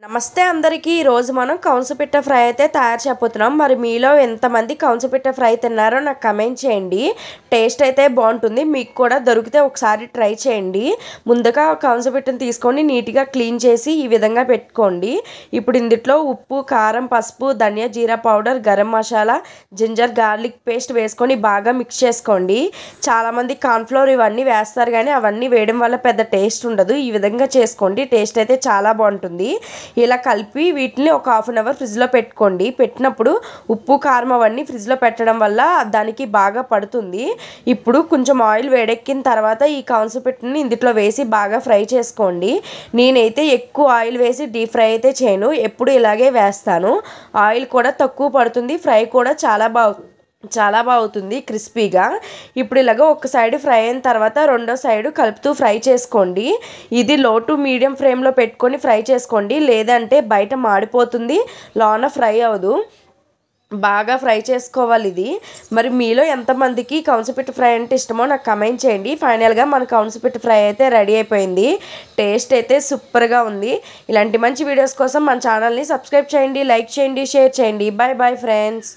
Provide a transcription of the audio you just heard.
నమస్తే అందరికీ ఈరోజు మనం కౌన్సపిట్ట ఫ్రై అయితే తయారు చేయబోతున్నాం. మరి మీలో ఎంతమంది కౌన్సపిట్ట ఫ్రై తిన్నారో నాకు కమెంట్ చేయండి. టేస్ట్ అయితే బాగుంటుంది. మీకు కూడా దొరికితే ఒకసారి ట్రై చేయండి. ముందుగా కౌన్సపిట్టను తీసుకొని నీట్గా క్లీన్ చేసి ఈ విధంగా పెట్టుకోండి. ఇప్పుడు ఇందులో ఉప్పు, కారం, పసుపు, ధనియా జీరా powder, garam masala, ginger garlic paste వేసుకొని బాగా మిక్స్ చేసుకోండి. చాలామంది కార్న్ఫ్లోర్ ఇవన్నీ వేస్తారు, కానీ అవన్నీ వేయడం వల్ల పెద్ద టేస్ట్ ఉండదు. ఈ విధంగా చేసుకోండి, టేస్ట్ అయితే చాలా బాగుంటుంది. ఇలా కలిపి వీటిని ఒక హాఫ్ అన్ అవర్ ఫ్రిడ్జ్లో పెట్టుకోండి. పెట్టినప్పుడు ఉప్పు, కారం అవన్నీ ఫ్రిడ్జ్లో పెట్టడం వల్ల దానికి బాగా పడుతుంది. ఇప్పుడు కొంచెం ఆయిల్ వేడెక్కిన తర్వాత ఈ కౌన్సపిట్టని ఇందులో వేసి బాగా ఫ్రై చేసుకోండి. నేనైతే ఎక్కువ ఆయిల్ వేసి డీప్ ఫ్రై అయితే చేయను, ఎప్పుడు ఇలాగే వేస్తాను. ఆయిల్ కూడా తక్కువ పడుతుంది, ఫ్రై కూడా చాలా బాగా అవుతుంది క్రిస్పీగా. ఇప్పుడు ఇలాగ ఒక సైడ్ ఫ్రై అయిన తర్వాత రెండో సైడ్ కలుపుతూ ఫ్రై చేసుకోండి. ఇది లో టు మీడియం ఫ్లేమ్లో పెట్టుకొని ఫ్రై చేసుకోండి, లేదంటే బయట మాడిపోతుంది, లోన ఫ్రై అవ్వదు. బాగా ఫ్రై చేసుకోవాలి ఇది. మరి మీలో ఎంతమందికి కౌన్సపిట్ట ఫ్రై అంటే ఇష్టమో నాకు కమెంట్ చేయండి. ఫైనల్గా మన కౌన్సపిట్ట ఫ్రై అయితే రెడీ అయిపోయింది. టేస్ట్ అయితే సూపర్గా ఉంది. ఇలాంటి మంచి వీడియోస్ కోసం మన ఛానల్ని సబ్స్క్రైబ్ చేయండి, లైక్ చేయండి, షేర్ చేయండి. Bye bye friends.